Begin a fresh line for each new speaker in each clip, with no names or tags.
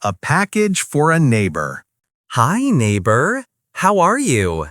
A package for a neighbor.
Hi, neighbor. How are you?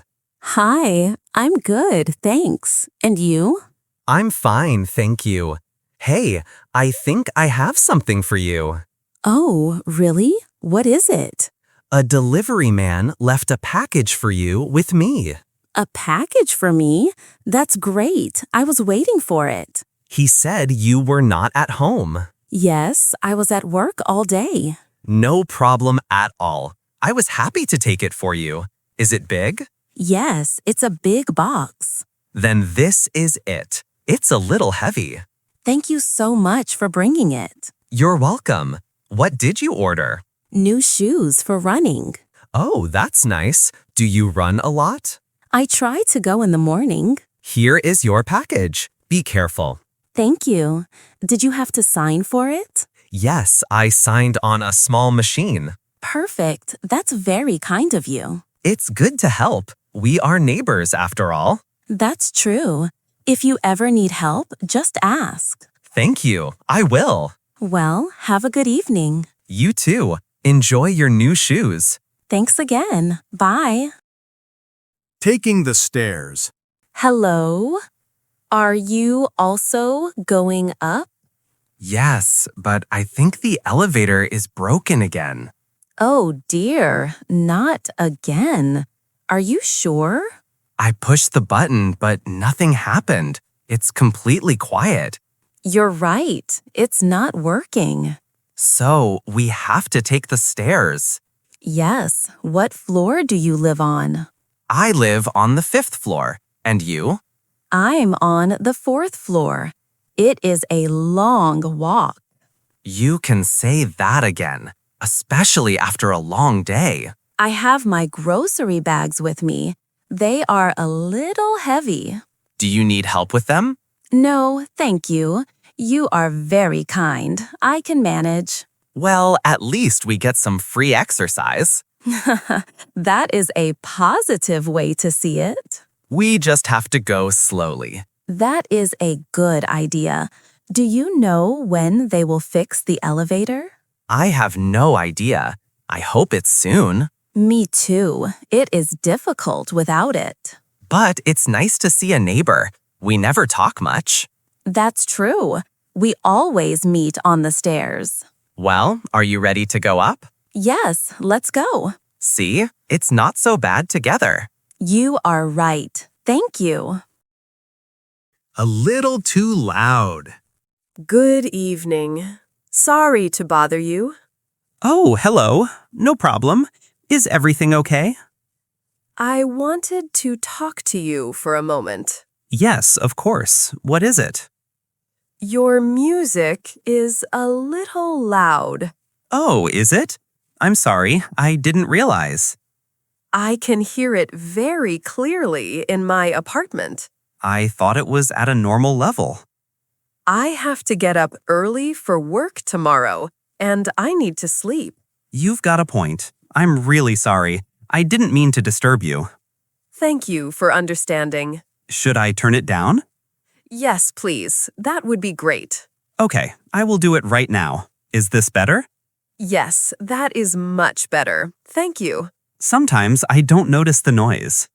Hi, I'm good, thanks. And you?
I'm fine, thank you. Hey, I think I have something for you.
Oh, really? What is it?
A delivery man left a package for you with me.
A package for me? That's great. I was waiting for it.
He said you were not at home.
Yes, I was at work all day.
No problem at all. I was happy to take it for you. Is it big?
Yes, it's a big box.
Then this is it. It's a little heavy.
Thank you so much for bringing it.
You're welcome. What did you order?
New shoes for running.
Oh, that's nice. Do you run a lot?
I try to go in the morning.
Here is your package. Be careful.
Thank you. Did you have to sign for it?
Yes, I signed on a small machine.
Perfect. That's very kind of you.
It's good to help. We are neighbors after all.
That's true. If you ever need help, just ask.
Thank you. I will.
Well, have a good evening.
You too. Enjoy your new shoes.
Thanks again. Bye.
Taking the stairs.
Hello? Are you also going up?
Yes, but I think the elevator is broken again.
Oh dear, not again. Are you sure?
I pushed the button, but nothing happened. It's completely quiet.
You're right. It's not working.
So we have to take the stairs.
Yes. What floor do you live on?
I live on the 5th floor. And you?
I'm on the 4th floor. It is a long walk.
You can say that again, especially after a long day.
I have my grocery bags with me. They are a little heavy.
Do you need help with them?
No, thank you. You are very kind. I can manage.
Well, at least we get some free exercise.
That is a positive way to see it.
We just have to go slowly.
That is a good idea. Do you know when they will fix the elevator?
I have no idea. I hope it's soon.
Me too. It is difficult without it.
But it's nice to see a neighbor. We never talk much.
That's true. We always meet on the stairs.
Well, are you ready to go up?
Yes, let's go.
See, it's not so bad together.
You are right. Thank you.
A little too loud.
Good evening. Sorry to bother you.
Oh, hello. No problem. Is everything okay?
I wanted to talk to you for a moment.
Yes, of course. What is it?
Your music is a little loud.
Oh, is it? I'm sorry. I didn't realize.
I can hear it very clearly in my apartment.
I thought it was at a normal level.
I have to get up early for work tomorrow, and I need to sleep.
You've got a point. I'm really sorry. I didn't mean to disturb you.
Thank you for understanding.
Should I turn it down?
Yes, please. That would be great.
Okay, I will do it right now. Is this better?
Yes, that is much better. Thank you.
Sometimes I don't notice the noise.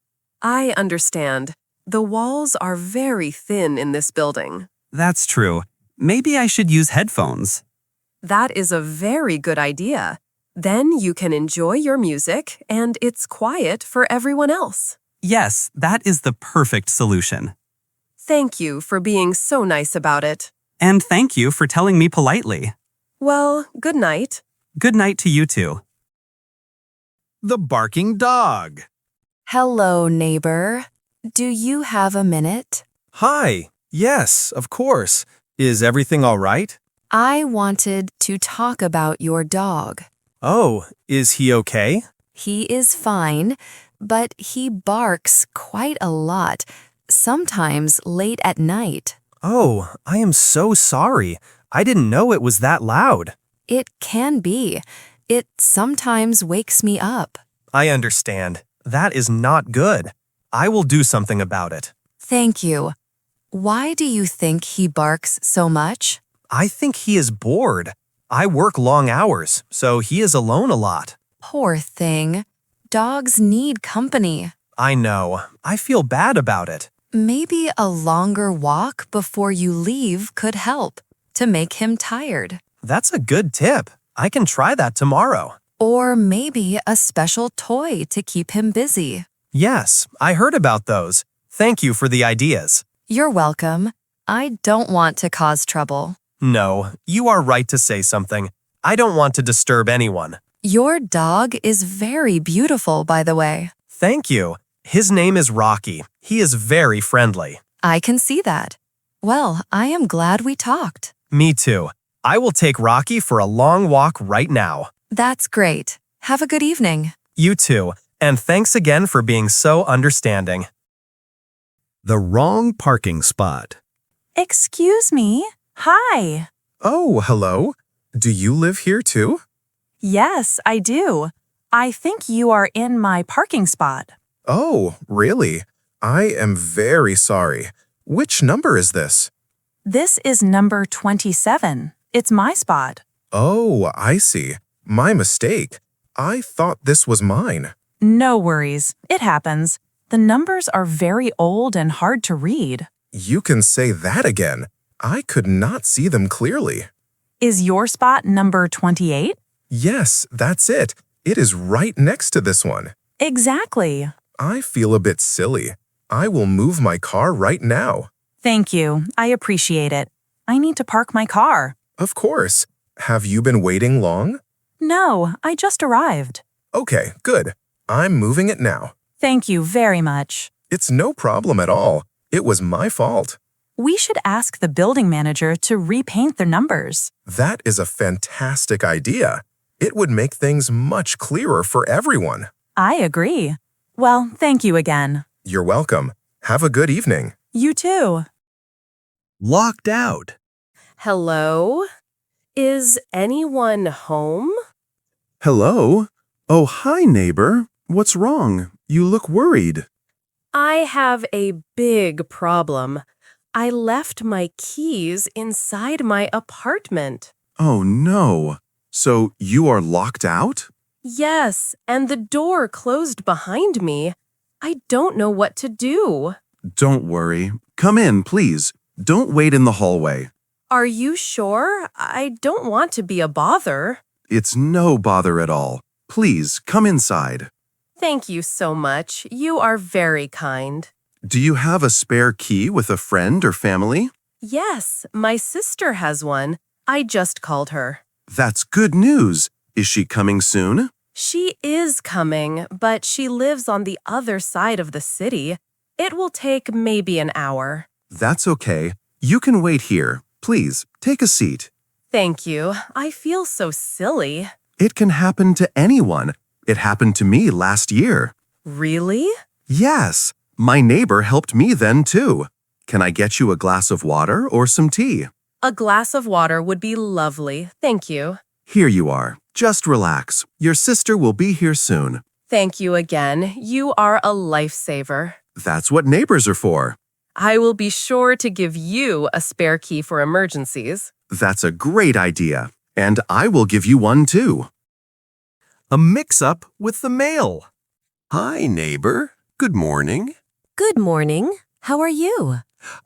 I understand. The walls are very thin in this building.
That's true. Maybe I should use headphones.
That is a very good idea. Then you can enjoy your music and it's quiet for everyone else.
Yes, that is the perfect solution.
Thank you for being so nice about it.
And thank you for telling me politely.
Well, good night.
Good night to you too.
The barking dog.
Hello, neighbor. Do you have a minute?
Hi. Yes, of course. Is everything all right?
I wanted to talk about your dog.
Oh, is he okay?
He is fine, but he barks quite a lot, sometimes late at night.
Oh, I am so sorry. I didn't know it was that loud.
It can be. It sometimes wakes me up.
I understand. That is not good. I will do something about it.
Thank you. Why do you think he barks so much?
I think he is bored. I work long hours, so he is alone a lot.
Poor thing. Dogs need company.
I know. I feel bad about it.
Maybe a longer walk before you leave could help to make him tired.
That's a good tip. I can try that tomorrow.
Or maybe a special toy to keep him busy.
Yes, I heard about those. Thank you for the ideas.
You're welcome. I don't want to cause trouble.
No, you are right to say something. I don't want to disturb anyone.
Your dog is very beautiful, by the way.
Thank you. His name is Rocky. He is very friendly.
I can see that. Well, I am glad we talked.
Me too. I will take Rocky for a long walk right now.
That's great. Have a good evening.
You too. And thanks again for being so understanding.
The wrong parking spot.
Excuse me. Hi.
Oh, hello. Do you live here too?
Yes, I do. I think you are in my parking spot.
Oh, really? I am very sorry. Which number is this?
This is number 27. It's my spot.
Oh, I see. My mistake. I thought this was mine.
No worries. It happens. The numbers are very old and hard to read.
You can say that again. I could not see them clearly.
Is your spot number 28?
Yes, that's it. It is right next to this one.
Exactly.
I feel a bit silly. I will move my car right now.
Thank you. I appreciate it. I need to park my car.
Of course. Have you been waiting long?
No, I just arrived.
Okay, good. I'm moving it now.
Thank you very much.
It's no problem at all. It was my fault.
We should ask the building manager to repaint the numbers.
That is a fantastic idea. It would make things much clearer for everyone.
I agree. Well, thank you again.
You're welcome. Have a good evening.
You too.
Locked out.
Hello? Is anyone home?
Hello? Oh, hi, neighbor. What's wrong? You look worried.
I have a big problem. I left my keys inside my apartment.
Oh, no. So you are locked out?
Yes, and the door closed behind me. I don't know what to do.
Don't worry. Come in, please. Don't wait in the hallway.
Are you sure? I don't want to be a bother.
It's no bother at all. Please, come inside.
Thank you so much. You are very kind.
Do you have a spare key with a friend or family?
Yes, my sister has one. I just called her.
That's good news. Is she coming soon?
She is coming, but she lives on the other side of the city. It will take maybe an hour.
That's okay. You can wait here. Please, take a seat.
Thank you. I feel so silly.
It can happen to anyone. It happened to me last year.
Really?
Yes, my neighbor helped me then too. Can I get you a glass of water or some tea?
A glass of water would be lovely. Thank you.
Here you are. Just relax. Your sister will be here soon.
Thank you again. You are a lifesaver.
That's what neighbors are for.
I will be sure to give you a spare key for emergencies.
That's a great idea. And I will give you one too. A mix-up with the mail.
Hi, neighbor. Good morning.
Good morning. How are you?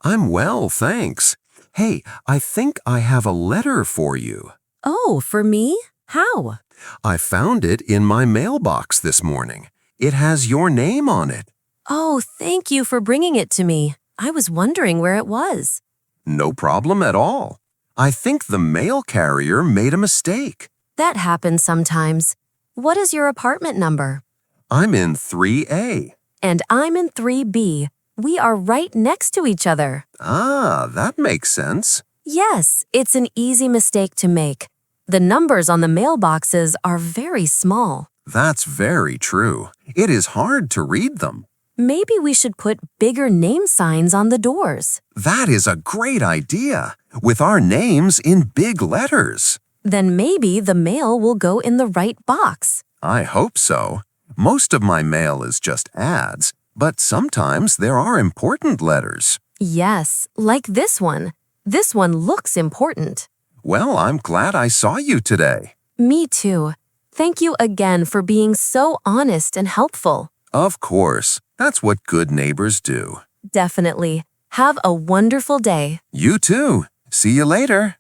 I'm well, thanks. Hey, I think I have a letter for you.
Oh, for me? How?
I found it in my mailbox this morning. It has your name on it.
Oh, thank you for bringing it to me. I was wondering where it was.
No problem at all. I think the mail carrier made a mistake.
That happens sometimes. What is your apartment number?
I'm in 3A.
And I'm in 3B. We are right next to each other.
Ah, that makes sense.
Yes, it's an easy mistake to make. The numbers on the mailboxes are very small.
That's very true. It is hard to read them.
Maybe we should put bigger name signs on the doors.
That is a great idea, with our names in big letters.
Then maybe the mail will go in the right box.
I hope so. Most of my mail is just ads, but sometimes there are important letters.
Yes, like this one. This one looks important.
Well, I'm glad I saw you today.
Me too. Thank you again for being so honest and helpful.
Of course. That's what good neighbors do.
Definitely. Have a wonderful day.
You too. See you later.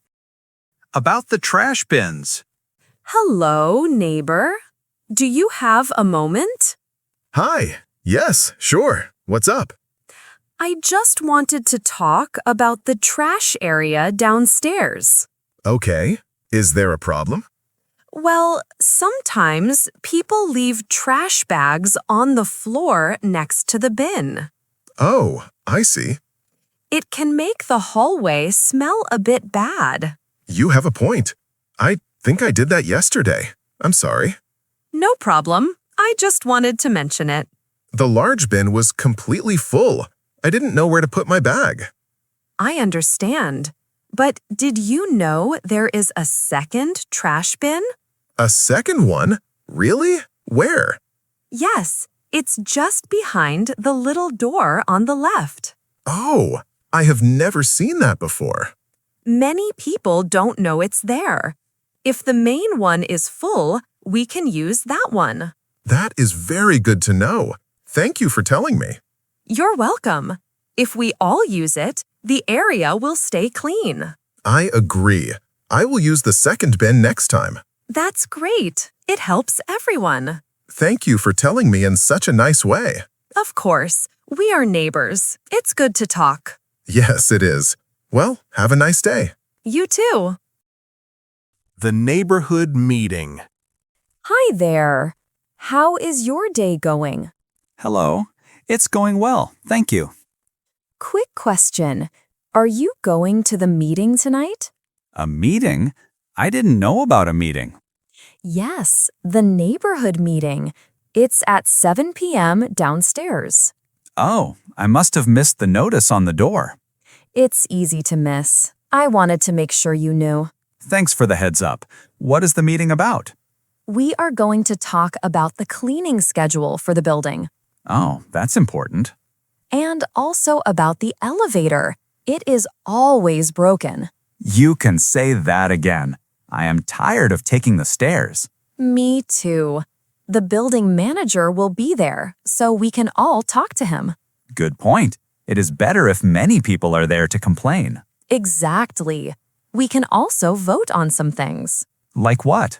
About the trash bins.
Hello, neighbor. Do you have a moment?
Hi. Yes, sure. What's up?
I just wanted to talk about the trash area downstairs.
Okay. Is there a problem?
Well, sometimes people leave trash bags on the floor next to the bin.
Oh, I see.
It can make the hallway smell a bit bad.
You have a point. I think I did that yesterday. I'm sorry.
No problem. I just wanted to mention it.
The large bin was completely full. I didn't know where to put my bag.
I understand. But did you know there is a second trash bin?
A second one? Really? Where?
Yes, it's just behind the little door on the left.
Oh, I have never seen that before.
Many people don't know it's there. If the main one is full, we can use that one.
That is very good to know. Thank you for telling me.
You're welcome. If we all use it, the area will stay clean.
I agree. I will use the second bin next time.
That's great. It helps everyone.
Thank you for telling me in such a nice way.
Of course, we are neighbors. It's good to talk.
Yes, it is. Well, have a nice day.
You too.
The neighborhood meeting.
Hi there. How is your day going?
Hello. It's going well, thank you.
Quick question. Are you going to the meeting tonight?
A meeting? I didn't know about a meeting.
Yes, the neighborhood meeting. It's at 7 p.m. downstairs.
Oh, I must have missed the notice on the door.
It's easy to miss. I wanted to make sure you knew.
Thanks for the heads up. What is the meeting about?
We are going to talk about the cleaning schedule for the building.
Oh, that's important.
And also about the elevator. It is always broken.
You can say that again. I am tired of taking the stairs.
Me too. The building manager will be there, so we can all talk to him.
Good point. It is better if many people are there to complain.
Exactly. We can also vote on some things,
Like what?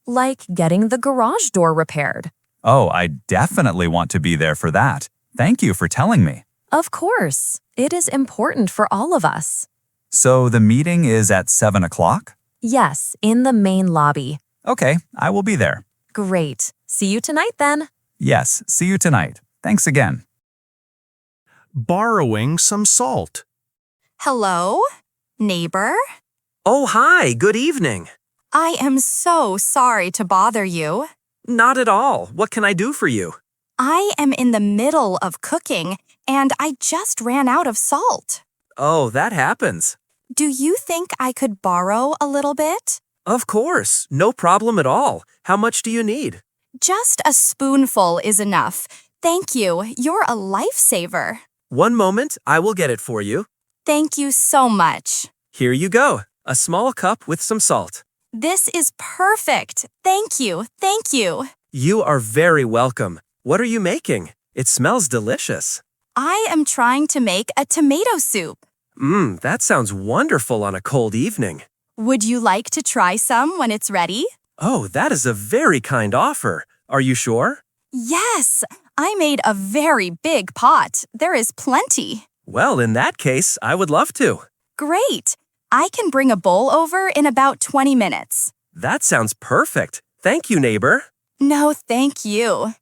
like getting the garage door repaired.
Oh, I definitely want to be there for that. Thank you for telling me.
Of course, it is important for all of us.
So the meeting is at 7 o'clock?
Yes, in the main lobby.
Okay, I will be there.
Great. See you tonight then.
Yes, see you tonight. Thanks again.
Borrowing some salt.
Hello? Neighbor?
Oh, hi. Good evening.
I am so sorry to bother you.
Not at all. What can I do for you?
I am in the middle of cooking, and I just ran out of salt.
Oh, that happens.
Do you think I could borrow a little bit?
Of course. No problem at all. How much do you need?
Just a spoonful is enough. Thank you. You're a lifesaver.
One moment. I will get it for you.
Thank you so much.
Here you go. A small cup with some salt.
This is perfect. Thank you. Thank you.
You are very welcome. What are you making? It smells delicious.
I am trying to make a tomato soup.
That sounds wonderful on a cold evening.
Would you like to try some when it's ready?
Oh, that is a very kind offer. Are you sure?
Yes, I made a very big pot. There is plenty.
Well, in that case, I would love to.
Great. I can bring a bowl over in about 20 minutes.
That sounds perfect. Thank you, neighbor.
No, thank you.